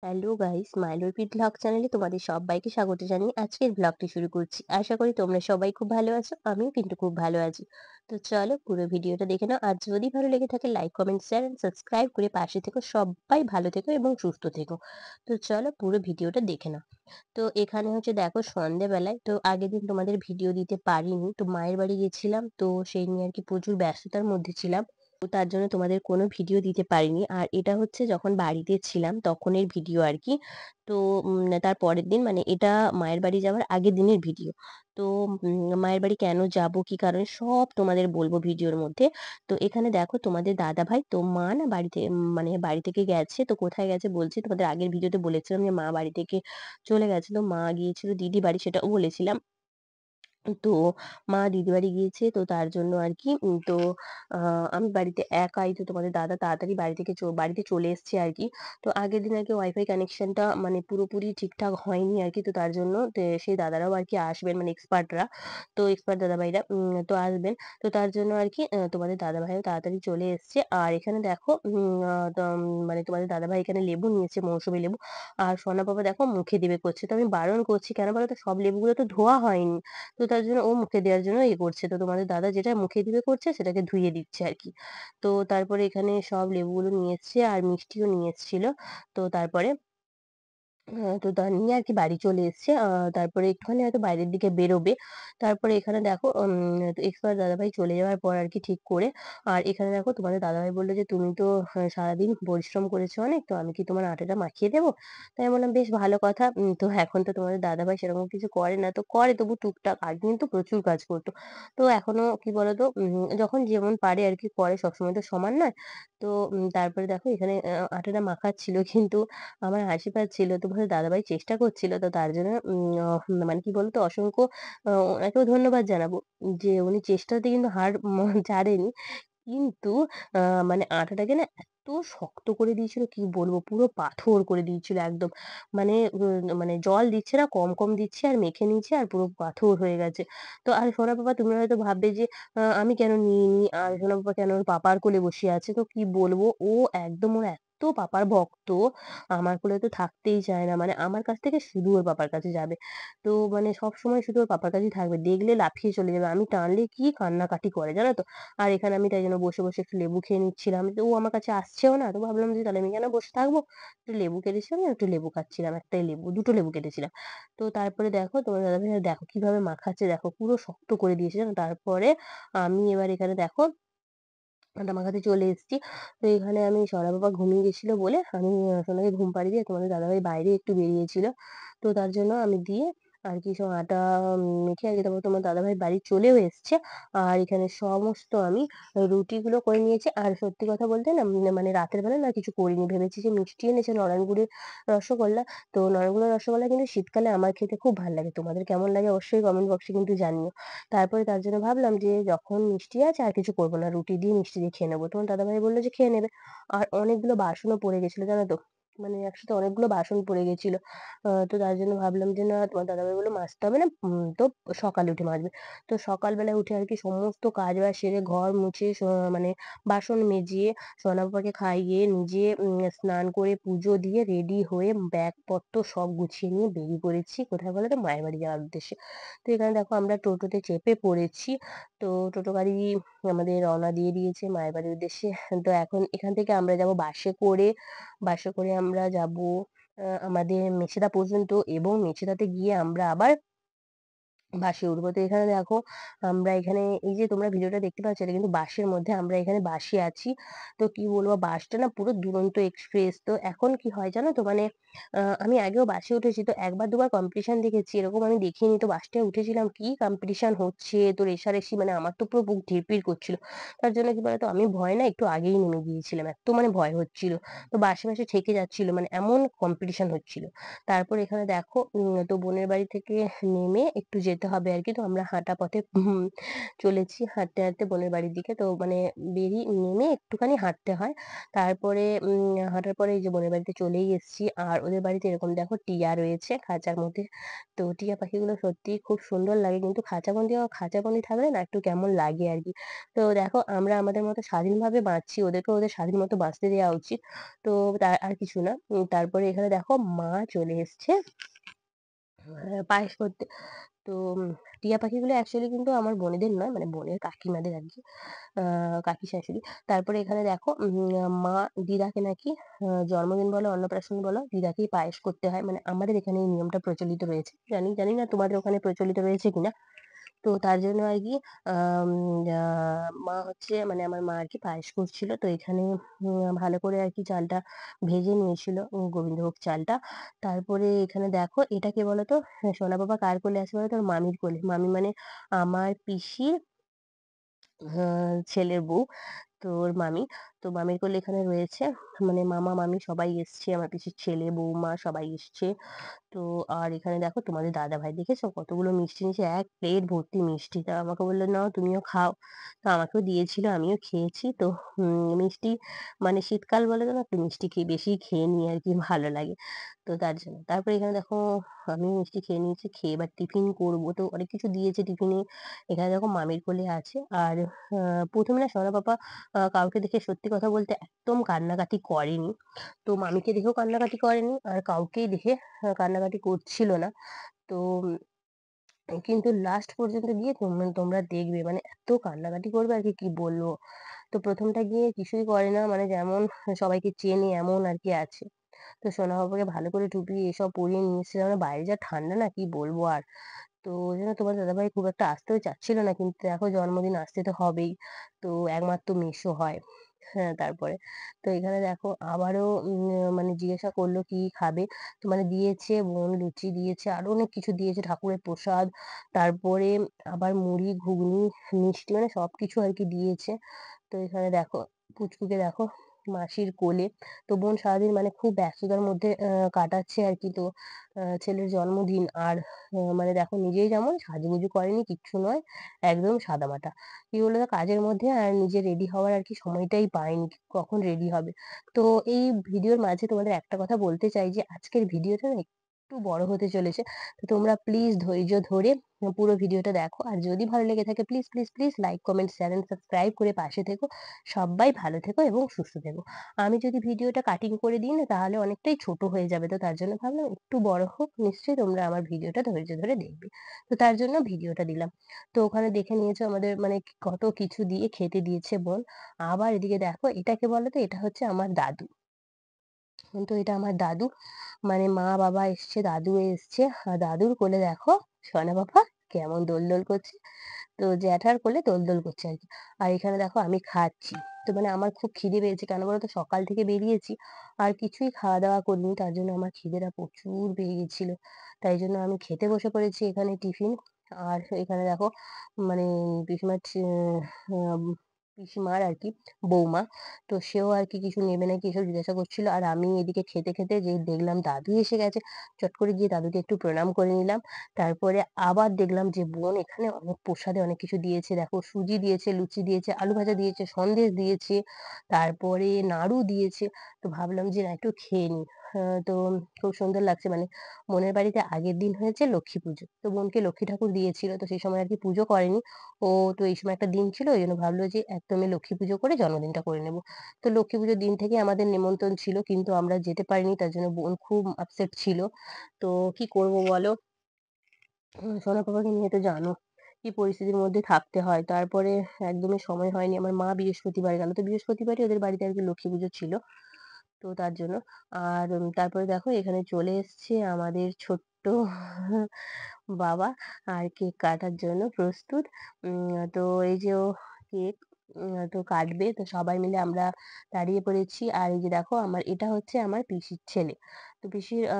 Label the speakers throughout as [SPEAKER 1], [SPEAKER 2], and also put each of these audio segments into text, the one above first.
[SPEAKER 1] Hello guys, মাইলোরপি blog চ্যানেলে তোমাদের সবাইকে স্বাগত জানিয়ে আজকের ব্লগটি শুরু করছি। আশা করি তোমরা সবাই খুব ভালো আছো, আমিও কিন্তু খুব ভালো আছি। তো চলো পুরো ভিডিওটা দেখে নাও। আর যদি ভালো লেগে থাকে like, comment, share and subscribe করে পাশে থেকো। সবাই ভালো থেকো এবং সুস্থ থেকো। তো চলো পুরো ভিডিওটা দেখে নাও। তো এখানে হচ্ছে দেখো সন্ধ্যেবেলায়, তো আগের দিন তোমাদের ভিডিও দিতে পারিনি, তো মায়ের বাড়ি গেছিলাম, তো সেই নিয়ে আর কি প্রচুর ব্যস্ততার মধ্যে ছিলাম। তো তার জন্য তোমাদের কোনো ভিডিও দিতে পারিনি। আর এটা হচ্ছে যখন বাড়িতে ছিলাম তখনের ভিডিও আর কি। তো তার পরের দিন মানে এটা মায়ের বাড়ি যাওয়ার আগের দিনের ভিডিও। তো মায়ের বাড়ি কেন যাব, কি কারণে, সব তোমাদের বলবো ভিডিওর মধ্যে। তো এখানে দেখো তোমাদের দাদা ভাই, তো মা না বাড়িতে মানে বাড়ি থেকে গেছে, তো কোথায় গেছে বলছি। তোমাদের আগের ভিডিওতে বলেছিলাম যে মা বাড়ি থেকে চলে গেছে, তো মা গিয়েছিল দিদি বাড়ি, সেটাও বলেছিলাম। তো মা দিদি বাড়ি গিয়েছে, তো তার জন্য আর কি তো আমি বাড়িতে একাই। তো তোমাদের দাদা তাড়াতাড়ি বাড়ি থেকে বাড়িতে চলে এসছে আর কি। তো আগের দিন আর কি ওয়াইফাই কানেকশনটা মানে পুরোপুরি ঠিকঠাক হয়নি আর কি। তো তার জন্য সেই দাদারাও আর কি আসবেন, মানে এক্সপার্টরা। তো এক্সপার্ট দাদা ভাইরা তো আসবেন। তো তার জন্য আর কি তোমাদের দাদা ভাইও তাড়াতাড়ি চলে এসছে। আর এখানে দেখো মানে তোমাদের দাদা ভাই এখানে লেবু নিয়েছে, মৌসুমী লেবু। আর সোনা বাবা দেখো মুখে দেবে করছে। তো আমি বারণ করছি, কেন বলো তো, সব লেবুগুলো তো ধোয়া হয়নি। তো তার জন্য ও মুখে দেওয়ার জন্য করছে। তো তোমাদের দাদা যেটা মুখে দিবে করছে সেটাকে ধুইয়ে দিচ্ছে আর কি। তো তারপরে এখানে সব লেবুগুলো নিয়ে এসছে আর মিষ্টিও নিয়ে এসেছিল। তো তারপরে তো তা নিয়ে আর কি বাড়ি চলে এসছে। তারপরে একটুখানি হয়তো বাইরের দিকে বেরোবে। তারপরে এখানে দেখো এক্সপার্ট দাদাভাই চলে যাওয়ার পর আর কি ঠিক করে। আর এখানে দেখো তোমাদের দাদাভাই বললো যে তুমি তো সারাদিন পরিশ্রম করেছো অনেক, তো আমি কি তোমার আটাটা মাখিয়ে দেবো? তাই আমি বললাম বেশ ভালো কথা। তো এখন তো তোমাদের দাদাভাই সেরকম কিছু করে না, তো করে তবু টুকটাক। আগে কিন্তু প্রচুর কাজ করতো। তো এখনো কি বলতো, যখন যেমন পারে আর কি করে, সবসময় তো সমান নয়। তো তারপরে দেখো এখানে আটাটা মাখাচ্ছিল, কিন্তু আমার হাসি পাচ্ছিল। তো বলে দাদাভাই চেষ্টা করছিল, তো তার জন্য মানে কি বলতো, অসংখ্য ওনাকেও ধন্যবাদ জানাবো যে উনি চেষ্টাতে কিন্তু হার ছাড়েনি। কিন্তু আ মানে আটাটাকে না এত শক্ত করে দিয়েছিল, কি বলবো, পুরো পাথর করে দিয়েছিল একদম। মানে মানে জল দিচ্ছে না, কম, কম দিচ্ছে আর মেখে নিচ্ছে আর পুরো পাথর হয়ে গেছে। তো আর সোনা পাপা তুমি হয়তো ভাববে যে আমি কেন নিইনি আর সোনা পাপা কেন ওর পাপার কোলে বসে আছে। তো কি বলবো, ও একদম ওর এত পাপার ভক্ত, আমার কোলে তো থাকতেই চায় না। মানে আমার কাছ থেকে শুধু ওর পাপার কাছে যাবে। তো মানে সবসময় শুধু ওর পাপার কাছেই থাকবে। দেখলে লাফিয়ে চলে যাবে। আমি টানলে কি কান্নাকাটি করে জানো তো? আর এখানে আমি তাই জন্য বসে, বসে একটু লেবু খেয়ে নিচ্ছিলাম। তো ও আমার কাছে আসছেও না। তো ভাবলাম যে তাহলে আমি কেন বসে থাকবো? একটু লেবু কেটেছিলাম, একটু লেবু খাচ্ছিলাম। একটাই লেবু, ২ টো লেবু কেটেছিলাম। তো তারপরে দেখো তোমার দাদাভাই দেখো কিভাবে মাখাচ্ছে, দেখো পুরো শক্ত করে দিয়েছে জানো? তারপরে আমি এবার এখানে দেখো আটা মাখাতে চলে এসেছি। তো এখানে আমি সোনা বাবা ঘুমিয়ে গেছিল বলে আমি সোনাকে ঘুম পাড়িয়ে দিয়ে তোমাদের দাদাভাই বাইরে একটু বেরিয়েছিল। তো তার জন্য আমি দিয়ে আর কি সব আটা মেখে আর কি তারপর তোমার দাদাভাই বাড়ি চলেও এসছে। আর এখানে সমস্ত আমি রুটিগুলো করে নিয়েছি। আর সত্যি কথা বলতে না মানে রাতের বেলা না কিছু করিনি। ভেবেছি যে মিষ্টি এনেছে নলেন গুড়ের রসগোল্লা। তো নলেন গুড়ের রসগোল্লা কিন্তু শীতকালে আমার খেতে খুব ভাল লাগে। তোমাদের কেমন লাগে অবশ্যই কমেন্ট বক্সে কিন্তু জানিও। তারপরে তার জন্য ভাবলাম যে যখন মিষ্টি আছে আর কিছু করব না। রুটি দিয়ে মিষ্টি দিয়ে খেয়ে নেবো। তখন দাদাভাই বলল যে খেয়ে নেবে। আর অনেকগুলো বাসনও পড়ে গেছিল জানো তো? মানে একসাথে অনেকগুলো বাসন পড়ে গেছিল। তো তার জন্য ভাবলাম যে না, তোমার দাদাভাই বলল মাজতে হবে না। তো সকালে উঠে মাজবে। তো সকালবেলায় উঠে আর কি সমস্ত কাজ-বাজ সেরে ঘর মুছে মানে বাসন মেজিয়ে সোনা পাপাকে খাইয়ে নিজে স্নান করে পুজো দিয়ে রেডি হয়ে ব্যাগপত্র সব গুছিয়ে নিয়ে বেরিয়ে পড়েছি। কোথায় বলো তো? মায়ের বাড়ি যাওয়ার উদ্দেশ্যে। তো এখানে দেখো আমরা টোটোতে চেপে পড়েছি। তো টোটো গাড়ি আমাদের রওনা দিয়ে দিয়েছে মায়ের বাড়ির উদ্দেশ্যে। তো এখন এখান থেকে আমরা যাব বাসে করে। বাসে করে আমরা যাব আমাদের মেচেদা পর্যন্ত, এবং মেচেদাতে গিয়ে আমরা আবার বাসে উঠবো। তো এখানে দেখো আমরা এখানে এই যে তোমরা ভিডিওটা দেখতে পাচ্ছ, এটা কিন্তু বাসের মধ্যে আমরা এখানে বাসে আছি। তো কি বলবো, বাসটা না পুরো দুরন্ত এক্সপ্রেস। তো এখন কি হয় জানো তো, মানে আমি আগেও বাসে উঠেছি, তো একবার দুবার কম্পিটিশন দেখেছি, এরকম আমি দেখিনি। তো বাসটায় উঠেছিলাম, কি কম্পিটিশন হচ্ছে, তো রেষারেষি, মানে আমার তো পুরো বুক ঢিড়পিড় করছিল। তার জন্য কি বলতো, আমি ভয় না একটু আগেই নেমে গিয়েছিলাম, এত মানে ভয় হচ্ছিল। তো বাসে বাসে ঠেকে যাচ্ছিল, মানে এমন কম্পিটিশন হচ্ছিল। তারপর এখানে দেখো তো বোনের বাড়ি থেকে নেমে একটু যেতে হবে আরকি। তো আমরা হাঁটা পথে চলেছি হাঁটতে, হাঁটতে বোনের বাড়ির দিকে। তো মানে নেমে একটুখানি হাঁটতে হয়। তারপরে হাঁটার পরে এই যে বোনের বাড়িতে চলেই এসেছি। আর ওদের বাড়িতে এরকম দেখো টিয়া রয়েছে খাঁচার মধ্যে। তো টিয়া পাখিগুলো সত্যিই খুব সুন্দর লাগে। কিন্তু খাঁচাবন্দি থাকলে না একটু কেমন লাগে আরকি। তো দেখো আমরা আমাদের মতো স্বাধীনভাবে বাঁচছি। ওদেরকেও ওদের স্বাধীন মতো বাঁচতে দেওয়া উচিত। তো আর কিছু না। তারপরে এখানে দেখো মা চলে এসছে পায়েস করতে। তো টিয়া পাখিগুলো অ্যাকচুয়ালি কিন্তু আমার বোনেদের নয়, মানে বোনের কাকিমাদের আরকি। আ কাকি শাশুড়ি। তারপরে এখানে দেখো মা দিদাকে নাকি জন্মদিন বলো, অন্নপ্রাশন বলো, দিদাকেই পায়েস করতে হয়। মানে আমাদের এখানে এই নিয়মটা প্রচলিত রয়েছে। জানি না তোমাদের ওখানে প্রচলিত রয়েছে কিনা? তো তার জন্য আরকি আম আ মা হচ্ছে মানে আমার মা আরকি পায়েস করছিল। তো এখানে ভালো করে আরকি চালটা ভেজে নিয়েছিল গোবিন্দভোগ চালটা। তারপরে এখানে দেখো এটা কে বলো তো? হ্যাঁ, সোনা বাবা কার কোলে আছে বলো তো? ওর মামির কোলে। মামি মানে আমার পিসির ছেলের বউ। তো ওর মামি। তো মামির কোলে এখানে রয়েছে। মানে মামা, মামি সবাই এসছে। আমার পিসির ছেলে, বৌমা সবাই এসছে। তো আর এখানে দেখো তোমাদের দাদাভাই দেখেছো কতগুলো মিষ্টি নিয়েছে? ১ প্লেট ভর্তি মিষ্টি। তা আমাকে বলল, "নাও তুমিও খাও।" তো আমাকেও দিয়েছিল, আমিও খেয়েছি। তো মিষ্টি মানে শীতকাল বলে তো না একটু মিষ্টি বেশিই খেয়ে নিই আরকি ভালো লাগে। তো তার জন্য। তারপরে এখানে দেখো আমি মিষ্টি খেয়ে নিয়েছি। খেয়ে এবার টিফিন করব। তো অনেক কিছু দিয়েছে টিফিনে। এখানে দেখো মামির কোলে আছে। আর ১ম এ না সোনা পাপা কাউকে দেখে সত্যি কথা বলতে একদম কান্নাকাটি করেনি। তো মামিকে দেখেও কান্নাকাটি করেনি। আর কাউকেই দেখে কান্নাকাটি করছিল না। তো কিন্তু লাস্ট পর্যন্ত গিয়ে তোমরা দেখবে মানে এত কান্নাকাটি করবে আরকি কি বলব। তো ১ম টা গিয়ে কিছুই করে না মানে যেমন সবাইকে চেনে এমন আরকি আছে। তো সোনা বাবাকে ভালো করে টুপি এসব পরিয়ে নিয়ে এসেছিলাম। বাইরে যা ঠান্ডা না কি বলবো আর। তো ওই জন্য তোমার দাদাভাই খুব একটা আসতেও চাচ্ছিল না। কিন্তু দেখো জন্মদিন আসতে তো হবেই। তো একমাত্র মেসো হয়। হ্যাঁ, তারপরে তো এখানে দেখো আবারও মানে জিজ্ঞাসা করল কি খাবে? তো মানে দিয়েছে বোন লুচি দিয়েছে, আরো অনেক কিছু দিয়েছে ঠাকুরের প্রসাদ। তারপরে আবার মুড়ি, ঘুগনি, মিষ্টি মানে সবকিছু আরকি দিয়েছে। তো এখানে দেখো পুচকুকে দেখো মাসির কোলে। তো বোন সারাদিন মানে খুব ব্যস্ততার মধ্যে কাটাচ্ছে আরকি। তো ছেলের জন্মদিন আর মানে দেখো নিজেই যেমন সাজুগুজু করেনি, কিচ্ছু নয়। একদম সাদামাটা। কি বলতো কাজের মধ্যে আর নিজে রেডি হওয়ার আরকি সময়টাই পায়নি। কখন রেডি হবে। তো এই ভিডিওর মাঝে তোমাদের একটা কথা বলতে চাই যে আজকের ভিডিওটা না একটু বড় হতে চলেছে। তো তোমরা প্লিজ ধৈর্য ধরে পুরো ভিডিওটা দেখো। আর যদি ভালো লেগে থাকে please like, comment, share and subscribe করে পাশে থেকো। সব্বাই ভালো থেকো এবং সুস্থ থেকো। আমি যদি ভিডিওটা কাটিং করে দিই না তাহলে অনেকটাই ছোট হয়ে যাবে। তো তার জন্য ভাবলাম একটু বড় হোক। নিশ্চয়ই তোমরা আমার ভিডিওটা ধৈর্য ধরে দেখবে। তো তার জন্য ভিডিওটা দিলাম। তো ওখানে দেখে নিয়েছো আমাদের মানে কত কিছু দিয়ে খেতে দিয়েছে বোন। আবার এদিকে দেখো এটা কে বলো তো? এটা হচ্ছে আমার দাদু। তো এটা আমার দাদু। মানে মা, বাবা এসছে, দাদু এসছে। আর দাদুর কোলে দেখো সোনা পাপা কেমন দোল করছে। তো জ্যাঠার কোলে দোল করছে আরকি। আর এখানে দেখো আমি খাচ্ছি। তো মানে আমার খুব খিদে পেয়েছে। কেন বলো তো? সকাল থেকে বেরিয়েছি। আর কিছুই খাওয়া-দাওয়া করিনি। তার জন্য আমার খিদেটা প্রচুর পেয়ে গেছিল। তাই জন্য আমি খেতে বসে পড়েছি এখানে টিফিন। আর এখানে দেখো মানে পিসিমার পিসিমার আরকি বৌমা। তো সেও আরকি কিছু নেবে নাকি এসব জিজ্ঞাসা করছিল। আর আমি এদিকে খেতে যেই দেখলাম দাদু এসে গেছে। চট করে গিয়ে দাদুকে একটু প্রণাম করে নিলাম। তারপরে আবার দেখলাম যে বোন এখানে অনেক প্রসাদে অনেক কিছু দিয়েছে। দেখো সুজি দিয়েছে, লুচি দিয়েছে, আলু ভাজা দিয়েছে, সন্দেশ দিয়েছে, তারপরে নাড়ু দিয়েছে। তো ভাবলাম যে না একটু খেয়ে নিই। তো খুব সুন্দর লাগছে মানে বোনের বাড়িতে আগের দিন হয়েছে লক্ষ্মী পুজো। তো বোনকে লক্ষ্মী ঠাকুর দিয়েছিল। তো সেই সময় আরকি পুজো করেনি। তো এই সময় একটা দিন ছিল ওইজন্য ভাবলো যে একদমই লক্ষ্মী পুজো করে জন্মদিনটা করে নেব। তো লক্ষ্মী পুজোর দিন থেকেই আমাদের নিমন্ত্রণ ছিল। কিন্তু আমরা যেতে পারিনি। তার জন্য বোন খুব আপসেট ছিল। তো কি করব বলো? সোনা পাপাকে নিয়ে তো জানো কি পরিস্থিতির মধ্যে থাকতে হয়। তারপরে একদমই সময় হয়নি। আমার মা বৃহস্পতিবার গেল। তো বৃহস্পতিবারই ওদের বাড়িতে আরকি লক্ষ্মী পুজো ছিল। তো তার জন্য। আর তারপরে দেখো এখানে চলে এসছে আমাদের ছোট্ট বাবা আর কেক কাটার জন্য প্রস্তুত। তো এই যে ও কেক তো কাটবে। তো সবাই মিলে আমরা দাঁড়িয়ে পড়েছি। আর এই যে দেখো এটা হচ্ছে আমার পিসির ছেলে। তো পিসির আ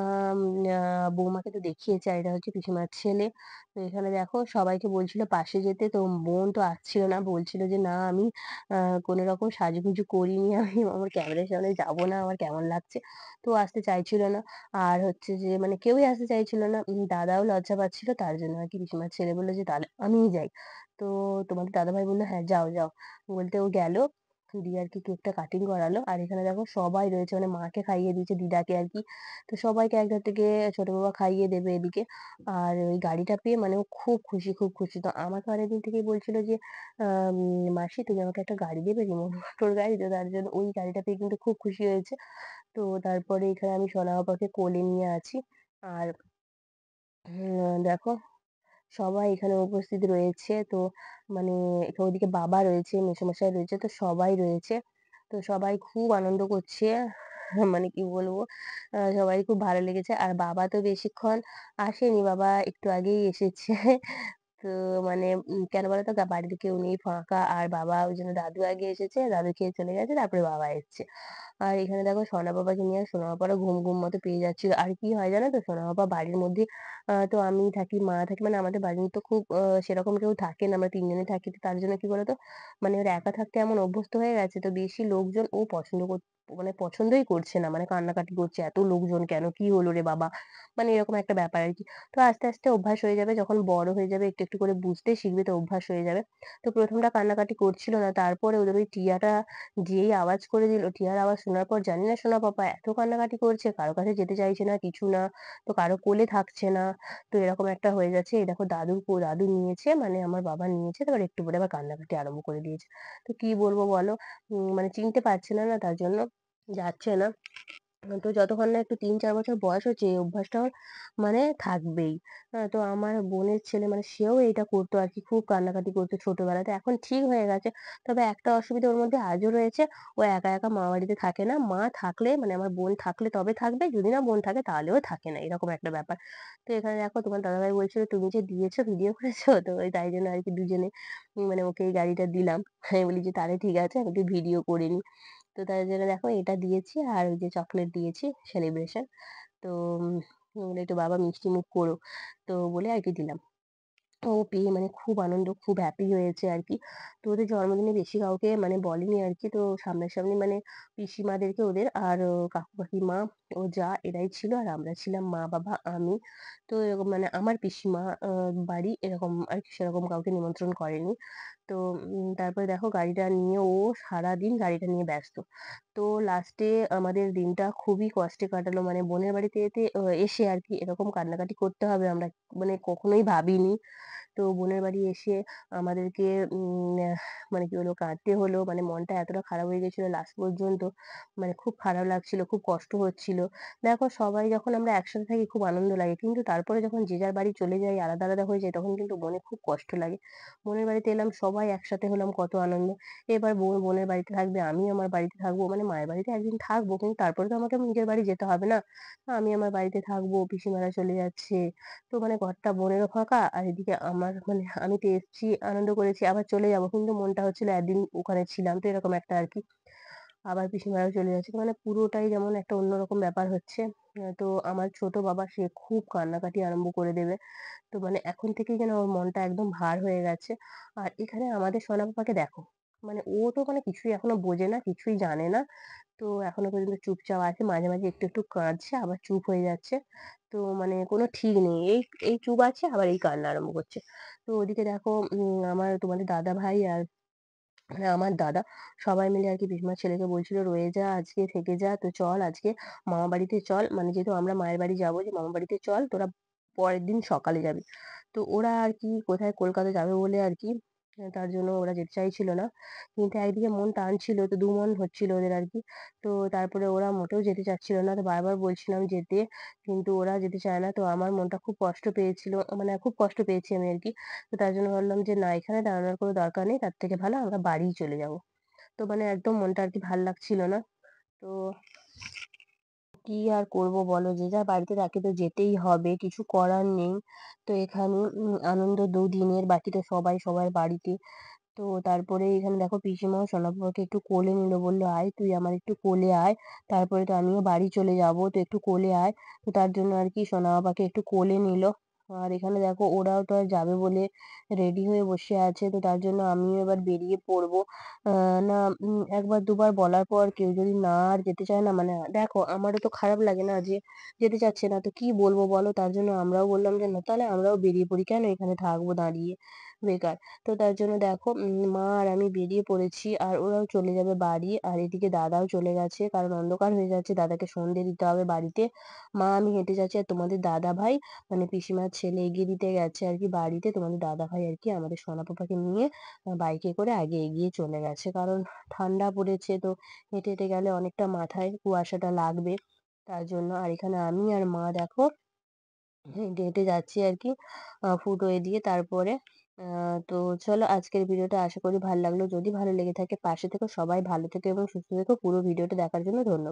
[SPEAKER 1] বৌমাকে তো দেখিয়েছি আর এটা হচ্ছে পিসিমার ছেলে। তো এখানে দেখো সবাইকে বলছিল পাশে যেতে। তো বোন তো আসছিল না। বলছিল যে, "না আমি আ কোনরকম সাজুগুজু করিনি। আমি আমার ক্যামেরার সামনে যাব না। আমার কেমন লাগছে।" তো ও আসতে চাইছিল না। আর হচ্ছে যে মানে কেউই আসতে চাইছিল না। দাদাও লজ্জা পাচ্ছিল। তার জন্য আরকি পিসিমার ছেলে বলল যে, "তাহলে আমিই যাই।" তো তোমাদের দাদাভাই বলল, "হ্যাঁ, যাও, যাও।" বলতে ও গেল। দিয়ে আরকি কেকটা কাটিং করালো। আর এখানে দেখো সবাই রয়েছে মানে মাকে খাইয়ে দিয়েছে, দিদাকে আরকি। তো সবাইকে এক ধার থেকে ছোট বাবা খাইয়ে দেবে এদিকে। আর ওই গাড়িটা পেয়ে মানে ও খুব খুশি, খুব খুশি। তো আমাকে অনেকদিন থেকেই বলছিল যে, আম "মাসি তুমি আমাকে একটা গাড়ি দেবে রিমোট মোটর গাড়ি?" তো তার জন্য ওই গাড়িটা পেয়ে কিন্তু খুব খুশি হয়েছে। তো তারপরে এখানে আমি সোনা বাবাকে কোলে নিয়ে আছি। আর দেখো সবাই এখানে উপস্থিত রয়েছে। তো মানে ওদিকে বাবা রয়েছে, মেসোমশাই রয়েছে, তো সবাই রয়েছে। তো সবাই খুব আনন্দ করছে। মানে কি বলবো? সবারই খুব ভালো লেগেছে। আর বাবা তো বেশিক্ষণ আসেনি, বাবা একটু আগেই এসেছে। তো মানে কেন বলতো? বাড়িতে কেউ নেই, ফাঁকা। আর বাবা ওইজন্য দাদু আগে এসেছে, দাদু খেয়ে চলে গেছে, তারপরে বাবা এসছে। আর এখানে দেখো সোনা বাবাকে নিয়ে সোনা বাবারও ঘুম, ঘুম মতো পেয়ে যাচ্ছিল। আর কি হয় জানো তো? সোনা বাবা বাড়ির মধ্যে তো আমি থাকি, মা থাকি মানে আমাদের বাড়ির তো খুব সেরকম কেউ থাকে না। আমরা ৩ জনই থাকি। তো তার জন্য কি বলতো? মানে ওর একা থাকতে এমন অভ্যস্ত হয়ে গেছে তো বেশি লোকজন ও মানে পছন্দই করছে না। মানে কান্নাকাটি করছে, "এত লোকজন কেন? কি হলো রে বাবা?" মানে এরকম একটা ব্যাপার আরকি। তো আস্তে, আস্তে অভ্যাস হয়ে যাবে। যখন বড় হয়ে যাবে, একটু, একটু করে বুঝতে শিখবে তো অভ্যাস হয়ে যাবে। তো ১ম টা কান্নাকাটি করছিল না। তারপরে ওদের ওই টিয়াটা যেই আওয়াজ করে দিল, টিয়ার আওয়াজ শোনার পর জানি না সোনা পাপা এত কান্নাকাটি করছে, কারো কাছে যেতে চাইছে না, কিছু না। তো কারো কোলে থাকছে না। তো এরকম একটা হয়ে যাচ্ছে। এই দেখো দাদু নিয়েছে, মানে আমার বাবা নিয়েছে। তারপর একটু পরে আবার কান্নাকাটি আরম্ভ করে দিয়েছে। তো কি বলবো বলো? মানে চিনতে পারছে না, তার জন্য যাচ্ছে না। তো যতক্ষণ না একটু ৩-৪ বছর বয়স হচ্ছে এই অভ্যাসটা ওর মানে থাকবেই। তো আমার বোনের ছেলে মানে সেও এইটা করতো আরকি। খুব কান্নাকাটি করতো ছোটবেলাতে। এখন ঠিক হয়ে গেছে। তবে একটা অসুবিধা ওর মধ্যে আজও রয়েছে। ও একা, একা মামাবাড়িতে থাকে না। মা থাকলে মানে আমার বোন থাকলে তবে থাকবে। যদি না বোন থাকে তাহলেও থাকে না। এরকম একটা ব্যাপার। তো এখানে দেখো তোমার দাদাভাই বলছিল, "তুমি যে দিয়েছো ভিডিও করেছো?" তো ওই তাই জন্য আরকি দুজনে মানে ওকে এই গাড়িটা দিলাম। আমি বলি যে, "তাহলে ঠিক আছে আমি একটু ভিডিও করে নিই।" তো তার জন্য দেখো এটা দিয়েছি আর ওই যে চকোলেট দিয়েছি সেলিব্রেশন। তো বলে একটু বাবা মিষ্টি মুখ করো। তো বলে আরকি দিলাম। ও পেয়ে মানে খুব আনন্দ, খুব হ্যাপি হয়েছে আরকি। তো ওদের জন্মদিনে বেশি কাউকে মানে বলেনি আরকি। তো সামনাসামনি মানে পিসিমাদেরকে ওদের আর কাকু কাকিমা, ও যা এরাই ছিল। আর আমরা ছিলাম মা, বাবা, আমি। তো এরকম মানে আমার পিসিমা বাড়ি এরকম আরকি সেরকম কাউকে নিমন্ত্রণ করেনি। তো তারপরে দেখো গাড়িটা নিয়ে ও সারাদিন গাড়িটা নিয়ে ব্যস্ত। তো লাস্টে আমাদের দিনটা খুবই কষ্টে কাটালো। মানে বোনের বাড়িতে এসে আরকি এরকম কান্নাকাটি করতে হবে আমরা মানে কখনোই ভাবিনি। তো বোনের বাড়ি এসে আমাদেরকে মানে কি হলো কাঁদতে হলো। মানে মনটা এতটা খারাপ হয়ে গেছিল লাস্ট পর্যন্ত। মানে খুব খারাপ লাগছিল, খুব কষ্ট হচ্ছিল। দেখো সবাই যখন আমরা একসাথে থাকি খুব আনন্দ লাগে। কিন্তু তারপরে যখন যে যার বাড়ি চলে যাই, আলাদা, আলাদা হয়ে যাই তখন কিন্তু মনে খুব কষ্ট লাগে। বোনের বাড়িতে এলাম সবাই একসাথে হলাম কত আনন্দ। এবার বোন বোনের বাড়িতে থাকবে, আমি আমার বাড়িতে থাকবো। মানে মায়ের বাড়িতে একদিন থাকবো। কিন্তু তারপরে তো আমাকে নিজের বাড়ি যেতে হবে না? আমি আমার বাড়িতে থাকবো, পিসিমারা চলে যাচ্ছে। তো মানে ঘরটা বোনেরও ফাঁকা আর এদিকে আমার মানে আমি তো এসছি, আনন্দ করেছি, আবার চলে যাবো। কিন্তু মনটা হচ্ছিল একদিন ওখানে ছিলাম। তো এরকম একটা আরকি। আবার পিসিমারাও চলে যাচ্ছে। মানে পুরোটাই যেমন একটা অন্যরকম ব্যাপার হচ্ছে। তো আমার ছোট বাবা সে খুব কান্নাকাটি আরম্ভ করে দেবে। তো মানে এখন থেকেই যেন ওর মনটা একদম ভার হয়ে গেছে। আর এখানে আমাদের সোনা পাপাকে দেখো। মানে ও তো মানে কিছুই এখনো বোঝে না, কিছুই জানে না। তো এখনো পর্যন্ত চুপচাপ আছে। মাঝে, মাঝে একটু, একটু কাঁদছে, আবার চুপ হয়ে যাচ্ছে। তো মানে কোনো ঠিক নেই। এই চুপ আছে, আবার এই কান্না আরম্ভ করছে। তো ওদিকে দেখো তোমাদের দাদাভাই আর মানে আমার দাদা সবাই মিলে আরকি পিসিমার ছেলেকে বলছিল, "রয়ে যা, আজকে থেকে যা। তো চল আজকে মামা বাড়িতে চল।" মানে যেহেতু আমরা মায়ের বাড়ি যাবো যে, "মামা বাড়িতে চল, তোরা পরের দিন সকালে যাবি।" তো ওরা আরকি কোথায় কলকাতা যাবে বলে আরকি তার জন্য ওরা যেতে চাইছিল না। কিন্তু একদিকে মন টানছিল, তো দু মন হচ্ছিল ওদের আরকি। তো তারপরে ওরা মোটেও যেতে চাচ্ছিল না। তো বারবার বলছিলাম যেতে, কিন্তু ওরা যেতে চায় না। তো আমার মনটা খুব কষ্ট পেয়েছিল। মানে খুব কষ্ট পেয়েছি আমি আরকি। তো তার জন্য ভাবলাম যে, "না এখানে দাঁড়ানোর কোনো দরকার নেই। তার থেকে ভালো আমরা বাড়িই চলে যাবো।" তো মানে একদম মনটা আরকি ভাল লাগছিল না। তো কি আর করব বলো? যে যার বাড়িতে থাকে তো যেতেই হবে। কিছু করার নেই। তো এখানে আনন্দ দুদিনের, বাকি তো সবাই সবার বাড়িতে। তো তারপরে এখানে দেখো পিসিমাও সোনাপাপাকে একটু কোলে নিল। বলল, "আয় তুই আমার একটু কোলে আয়। তারপরে তো আমিও বাড়ি চলে যাবো। তো একটু কোলে আয়।" তো তার জন্য আর কি সোনাপাপাকে একটু কোলে নিল। আর এখানে দেখো ওরাও তো আর যাবে বলে রেডি হয়ে বসে আছে। তো তার জন্য আমিও এবার বেরিয়ে পড়বো। আ না ১ বার ২ বার বলার পর কেউ যদি না আর যেতে চায় না, মানে দেখো আমারও তো খারাপ লাগে না যে যেতে চাচ্ছে না। তো কি বলবো বলো? তার জন্য আমরাও বললাম যে, "না তাহলে আমরাও বেরিয়ে পড়ি। কেন এখানে থাকবো দাঁড়িয়ে বেকার?" তো তার জন্য দেখো মা আর আমি বেরিয়ে পড়েছি। আর ওরাও চলে যাবে বাড়ি। আর এদিকে দাদাও চলে গেছে। কারণ অন্ধকার হয়ে যাচ্ছে। দাদাকে সন্ধ্যে দিতে হবে বাড়িতে। মা আমি হেঁটে যাচ্ছি। আর তোমাদের দাদাভাই মানে পিসিমার ছেলে এগিয়ে দিতে গেছে আরকি বাড়িতে। তোমাদের দাদাভাই আরকি আমাদের সোনাপাপাকে নিয়ে বাইকে করে আগে এগিয়ে চলে গেছে। কারণ ঠান্ডা পড়েছে, তো হেঁটে, হেঁটে গেলে অনেকটা মাথায় কুয়াশাটা লাগবে। তার জন্য। আর এখানে আমি আর মা দেখো হেঁটে, হেঁটে যাচ্ছি আরকি ফুটওয়ে দিয়ে। তারপরে আ তো চলো আজকের ভিডিওটা আশা করি ভাল লাগলো। যদি ভালো লেগে থাকে পাশে থেকো। সবাই ভালো থেকো এবং সুস্থ থেকো। পুরো ভিডিওটা দেখার জন্য ধন্যবাদ।